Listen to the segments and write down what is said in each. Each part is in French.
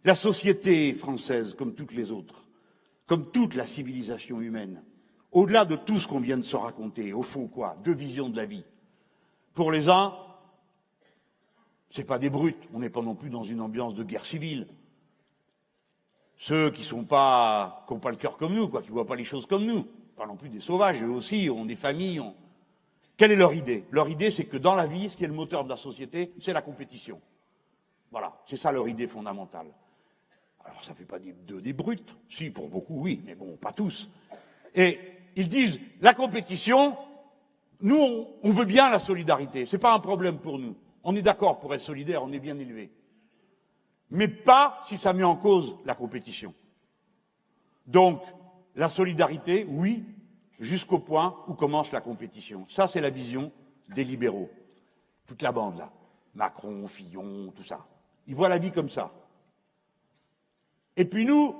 La société française, comme toutes les autres, comme toute la civilisation humaine, au-delà de tout ce qu'on vient de se raconter, au fond quoi? Deux visions de la vie. Pour les uns, c'est pas des brutes, on n'est pas non plus dans une ambiance de guerre civile. Ceux qui n'ont pas le cœur comme nous, qui ne voient pas les choses comme nous, pas non plus des sauvages, eux aussi ont des familles. Quelle est leur idée? Leur idée, c'est que dans la vie, ce qui est le moteur de la société, c'est la compétition. Voilà, c'est ça leur idée fondamentale. Alors ça ne fait pas des brutes, si, pour beaucoup, oui, mais bon, pas tous. Et ils disent, la compétition, nous, on veut bien la solidarité, c'est pas un problème pour nous. On est d'accord pour être solidaire, on est bien élevé. Mais pas si ça met en cause la compétition. Donc, la solidarité, oui, jusqu'au point où commence la compétition. Ça, c'est la vision des libéraux. Toute la bande, là. Macron, Fillon, tout ça. Ils voient la vie comme ça. Et puis nous,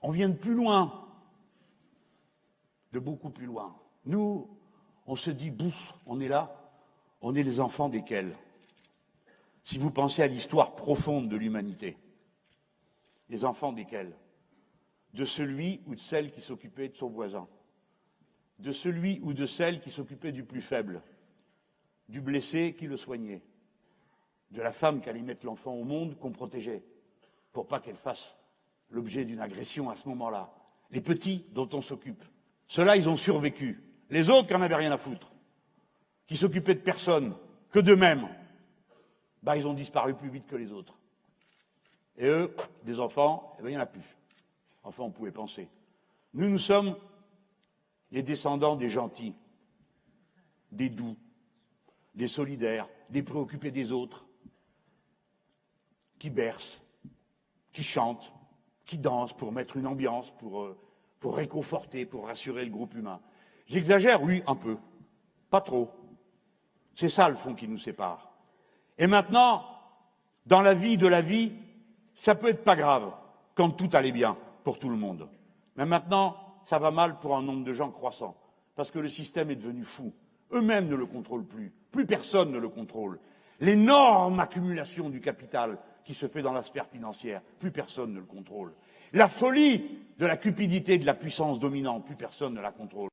on vient de plus loin. De beaucoup plus loin. Nous, on se dit, bouf, on est là, on est les enfants desquels? Si vous pensez à l'histoire profonde de l'humanité, les enfants desquels? De celui ou de celle qui s'occupait de son voisin, de celui ou de celle qui s'occupait du plus faible, du blessé qui le soignait, de la femme qui allait mettre l'enfant au monde qu'on protégeait, pour pas qu'elle fasse l'objet d'une agression à ce moment-là. Les petits dont on s'occupe, ceux-là, ils ont survécu. Les autres qui n'en avaient rien à foutre, qui s'occupaient de personne, que d'eux-mêmes, ils ont disparu plus vite que les autres. Et eux, des enfants, il n'y en a plus. Enfin, on pouvait penser. Nous sommes les descendants des gentils, des doux, des solidaires, des préoccupés des autres, qui bercent, qui chantent, qui dansent pour mettre une ambiance, pour réconforter, pour rassurer le groupe humain. J'exagère, oui, un peu. Pas trop. C'est ça, le fond, qui nous sépare. Et maintenant, dans la vie de la vie, ça peut être pas grave, quand tout allait bien pour tout le monde. Mais maintenant, ça va mal pour un nombre de gens croissant, parce que le système est devenu fou. Eux-mêmes ne le contrôlent plus. Plus personne ne le contrôle. L'énorme accumulation du capital qui se fait dans la sphère financière, plus personne ne le contrôle. La folie de la cupidité de la puissance dominante, plus personne ne la contrôle.